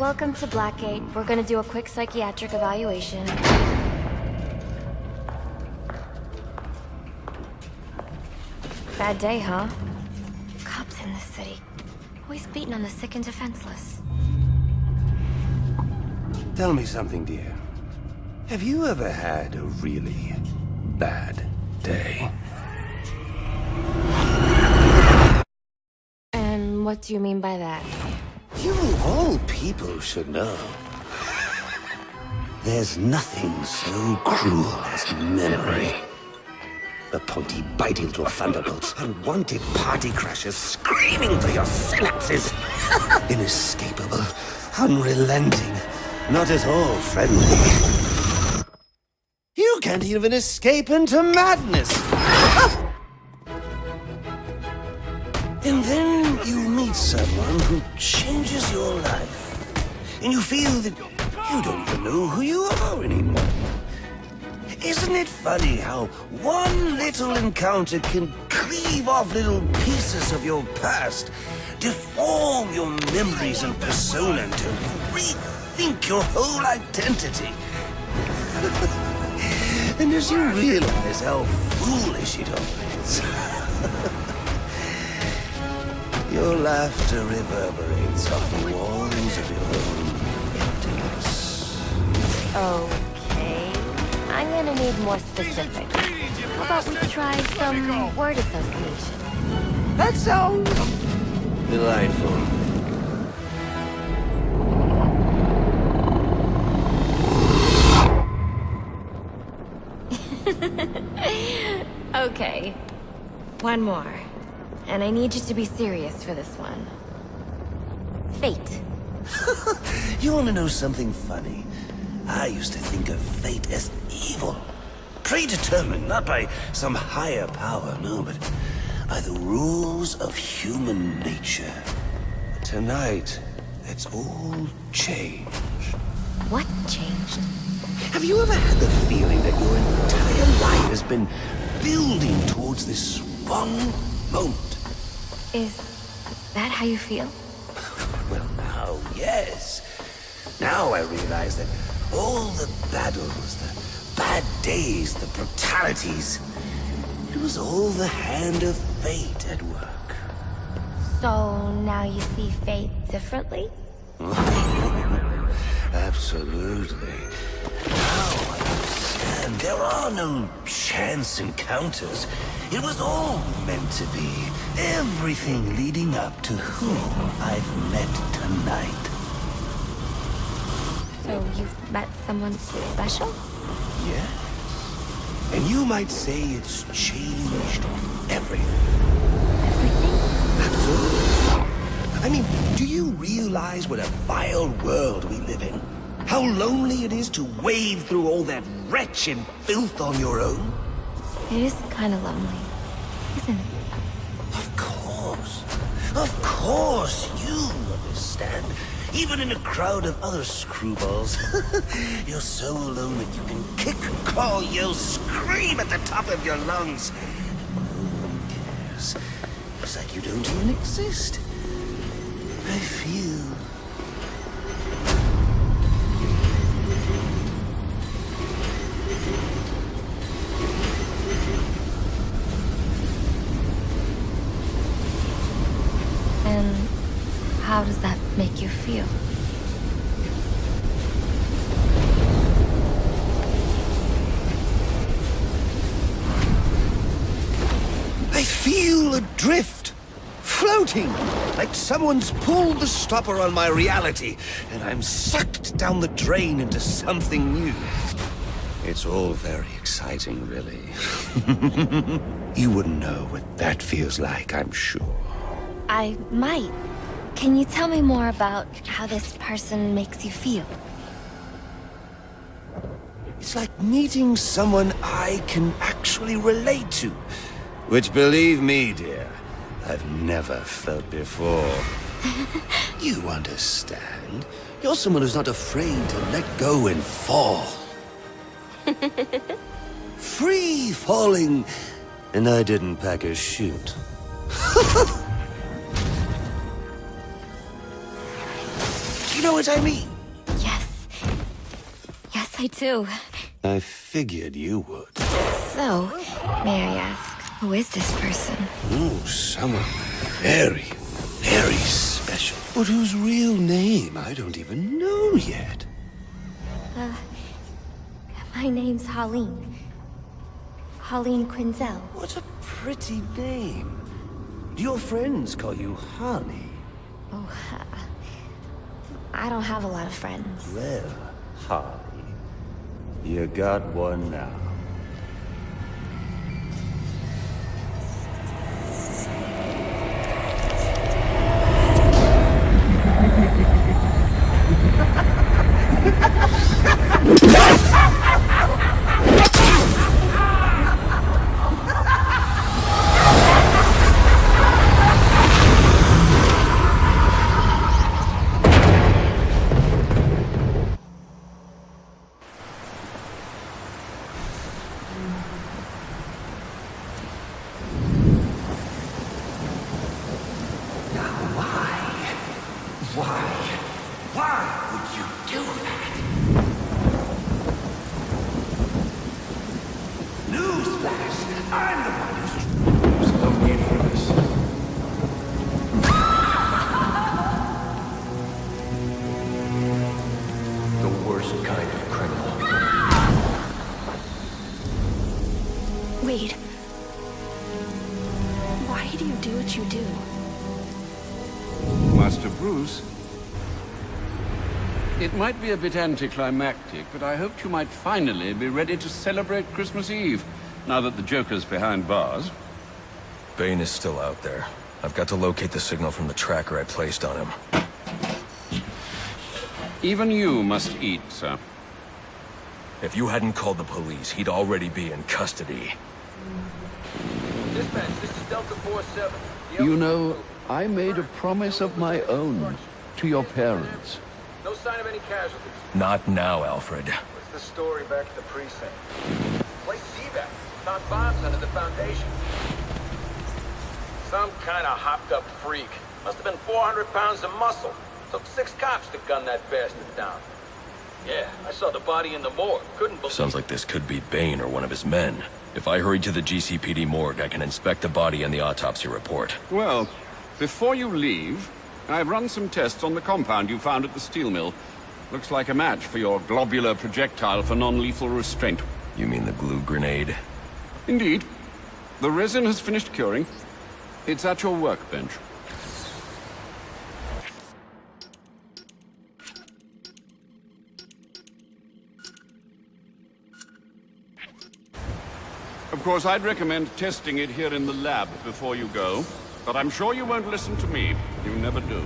Welcome to Blackgate. We're gonna do a quick psychiatric evaluation. Bad day, huh? Cops in this city. Always beating on the sick and defenseless. Tell me something, dear. Have you ever had a really bad day? And what do you mean by that? You of all people should know. There's nothing so cruel as memory. The pointy, biting little thunderbolts, unwanted party crashers screaming through your synapses. Inescapable, unrelenting, not at all friendly. You can't even escape into madness. And then you meet someone who changes your life. And you feel that you don't even know who you are anymore. Isn't it funny how one little encounter can cleave off little pieces of your past, deform your memories and persona to rethink your whole identity? And as you realize how foolish it all is, your laughter reverberates off the walls of your own emptiness. Okay. I'm gonna need more specifics. How about we try some word association? That sounds delightful. Okay. One more. And I need you to be serious for this one. Fate. You want to know something funny? I used to think of fate as evil. Predetermined, not by some higher power, no, but by the rules of human nature. Tonight, that's all changed. What's changed? Have you ever had the feeling that your entire life has been building towards this one moment? Is that how you feel? Well, now, yes. Now I realize that all the battles, the bad days, the brutalities, it was all the hand of fate at work. So now you see fate differently? Absolutely. Now I understand. There are no chance encounters. It was all meant to be. Everything leading up to whom I've met tonight. So you've met someone special? Yes. And you might say it's changed everything. Everything? Absolutely. I mean, do you realize what a vile world we live in? How lonely it is to wade through all that wretched filth on your own? It is kind of lonely, isn't it? Of course. Of course, you understand. Even in a crowd of other screwballs. You're so alone that you can kick, crawl, yell, scream at the top of your lungs. And no one cares. It's like you don't even exist. I feel... And how does that make you feel? I feel adrift, floating, like someone's pulled the stopper on my reality, and I'm sucked down the drain into something new. It's all very exciting, really. You wouldn't know what that feels like, I'm sure. I might. Can you tell me more about how this person makes you feel? It's like meeting someone I can actually relate to. Which, believe me, dear, I've never felt before. You understand. You're someone who's not afraid to let go and fall. Free falling, and I didn't pack a chute. know what I mean? Yes. Yes, I do. I figured you would. So, may I ask, who is this person? Oh, someone very, very special. But whose real name I don't even know yet. My name's Harleen. Harleen Quinzel. What a pretty name. Do your friends call you Harley? Oh, I don't have a lot of friends. Well, Harley, you got one now. Why would you do that? Newsflash! I'm the one who's... There's no need for this. The worst kind of criminal. Wait. Why do you do what you do? Master Bruce, it might be a bit anticlimactic, but I hoped you might finally be ready to celebrate Christmas Eve, now that the Joker's behind bars. Bane is still out there. I've got to locate the signal from the tracker I placed on him. Even you must eat, sir. If you hadn't called the police, he'd already be in custody. Dispatch, this is Delta 47. You know, I made a promise of my own to your parents. No sign of any casualties. Not now, Alfred. What's the story back at the precinct? Place evac. Found bombs under the foundation. Some kind of hopped-up freak. Must have been 400 pounds of muscle. Took 6 cops to gun that bastard down. Yeah, I saw the body in the morgue. Couldn't believe... Sounds like this could be Bane or one of his men. If I hurry to the GCPD morgue, I can inspect the body and the autopsy report. Well, before you leave, I've run some tests on the compound you found at the steel mill. Looks like a match for your globular projectile for non-lethal restraint. You mean the glue grenade? Indeed. The resin has finished curing. It's at your workbench. Of course, I'd recommend testing it here in the lab before you go, but I'm sure you won't listen to me. You never do.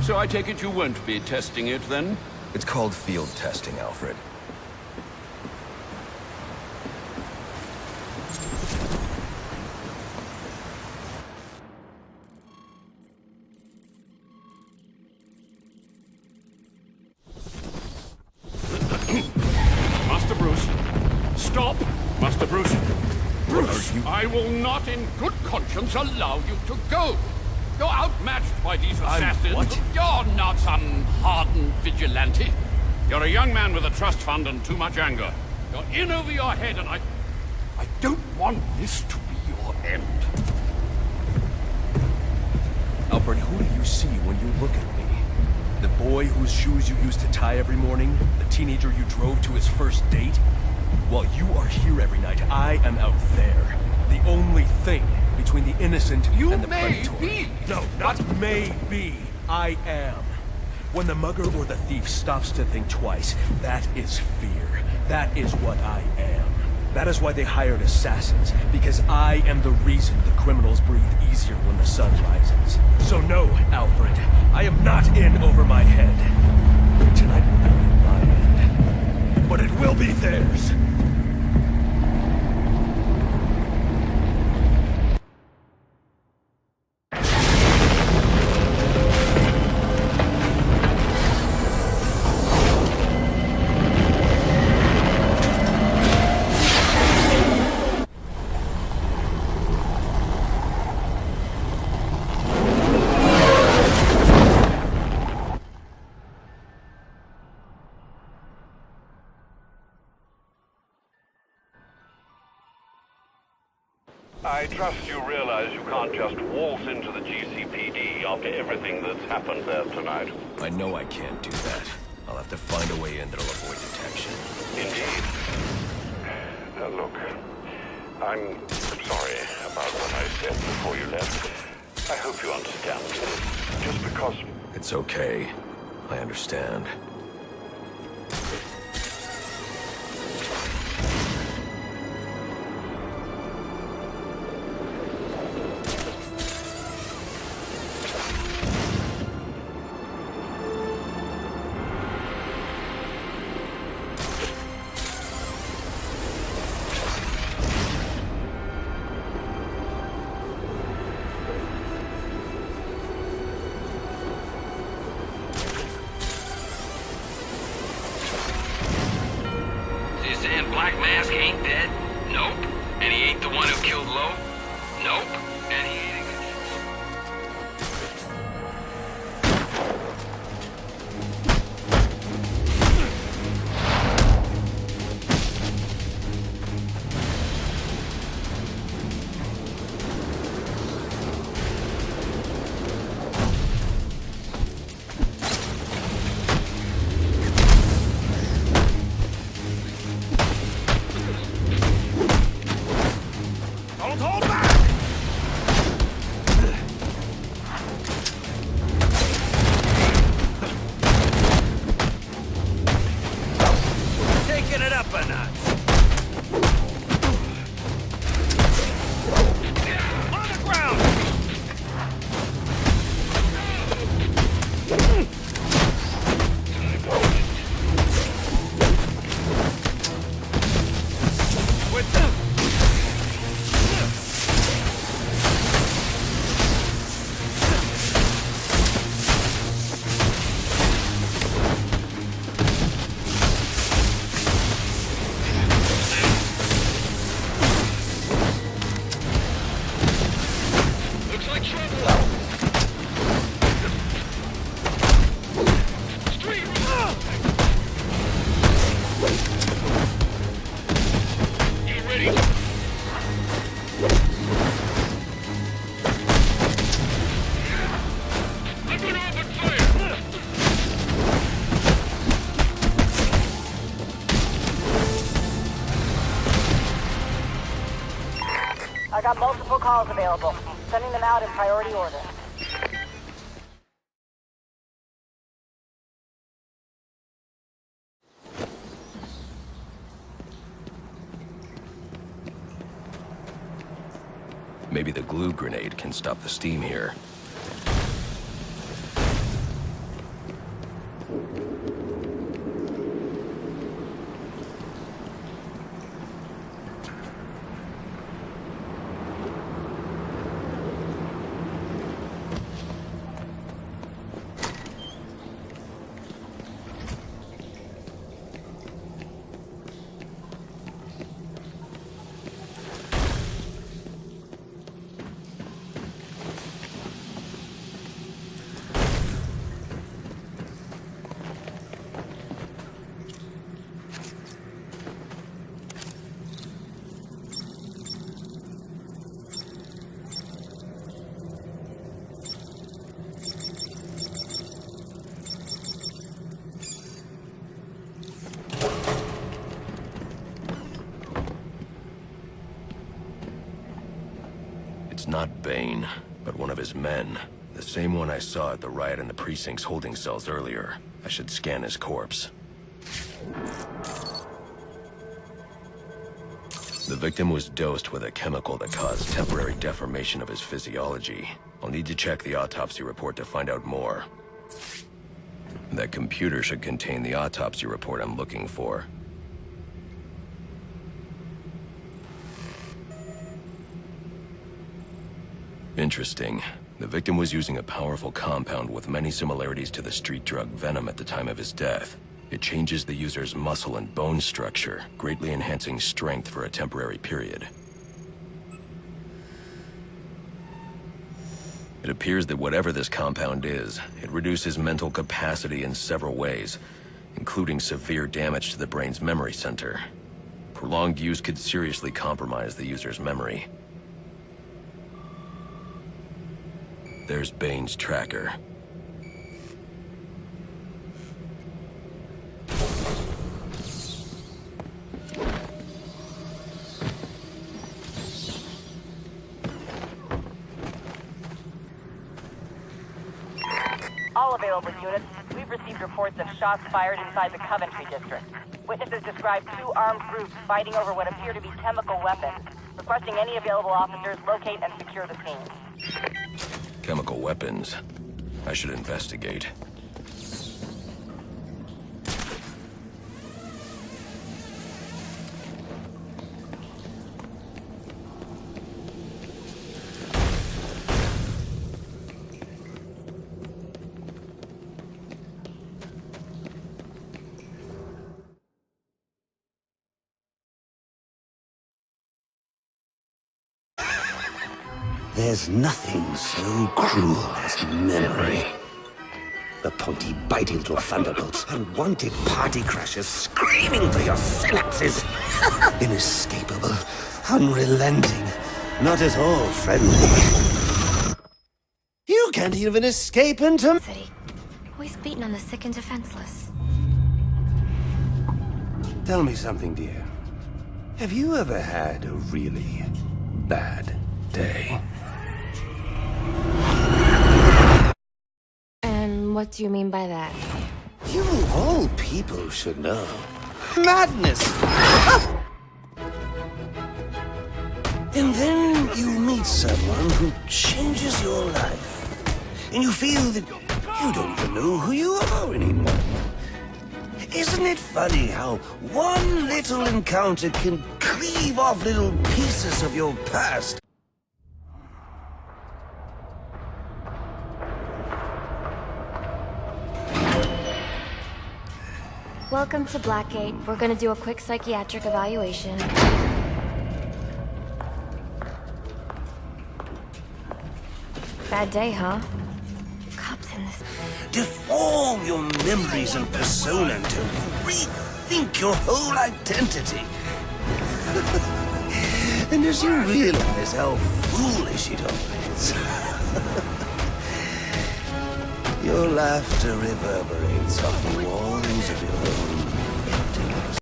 So I take it you won't be testing it, then? It's called field testing, Alfred. Master Bruce. Stop! Master Bruce. Bruce, I will not in good conscience allow you to go. You're outmatched by these assassins. What? You're not some hardened vigilante. You're a young man with a trust fund and too much anger. You're in over your head, and I don't want this to be your end. Alfred, who do you see when you look at me? The boy whose shoes you used to tie every morning? The teenager you drove to his first date? While you are here every night, I am out there. The only thing between the innocent and the predatory. Be. No, not may be. I am. When the mugger or the thief stops to think twice, that is fear. That is what I am. That is why they hired assassins, because I am the reason the criminals breathe easier when the sun rises. So no, Alfred, I am not in over my head. Tonight will not be my end, but it will be theirs. I trust you realize you can't just waltz into the GCPD after everything that's happened there tonight. I know I can't do that. I'll have to find a way in that'll avoid detection. Indeed. Look, I'm sorry about what I said before you left. I hope you understand. Just because... It's okay. I understand. Black Mask ain't dead? Nope. And he ain't the one who killed Lowe? Nope. And he ain't... I got multiple calls available. Sending them out in priority order. Maybe the glue grenade can stop the steam here. It's not Bane, but one of his men. The same one I saw at the riot in the precinct's holding cells earlier. I should scan his corpse. The victim was dosed with a chemical that caused temporary deformation of his physiology. I'll need to check the autopsy report to find out more. That computer should contain the autopsy report I'm looking for. Interesting. The victim was using a powerful compound with many similarities to the street drug Venom at the time of his death. It changes the user's muscle and bone structure, greatly enhancing strength for a temporary period. It appears that whatever this compound is, it reduces mental capacity in several ways, including severe damage to the brain's memory center. Prolonged use could seriously compromise the user's memory. There's Bane's tracker. All available units, we've received reports of shots fired inside the Coventry district. Witnesses describe two armed groups fighting over what appear to be chemical weapons. Requesting any available officers locate and secure the scene. Chemical weapons. I should investigate. There's nothing so cruel as memory. The pointy biting through thunderbolts, unwanted party crashers screaming through your synapses. Inescapable, unrelenting, not at all friendly. You can't even escape into... City. Always beating on the sick and defenseless. Tell me something, dear. Have you ever had a really bad day? And what do you mean by that? You of all people should know. Madness! And then you meet someone who changes your life. And you feel that you don't even know who you are anymore. Isn't it funny how one little encounter can cleave off little pieces of your past? Welcome to Blackgate. We're gonna do a quick psychiatric evaluation. Bad day, huh? Cops in this... Deform your memories and persona until you rethink your whole identity. And as you realize how foolish it all is, your laughter reverberates off the walls of your own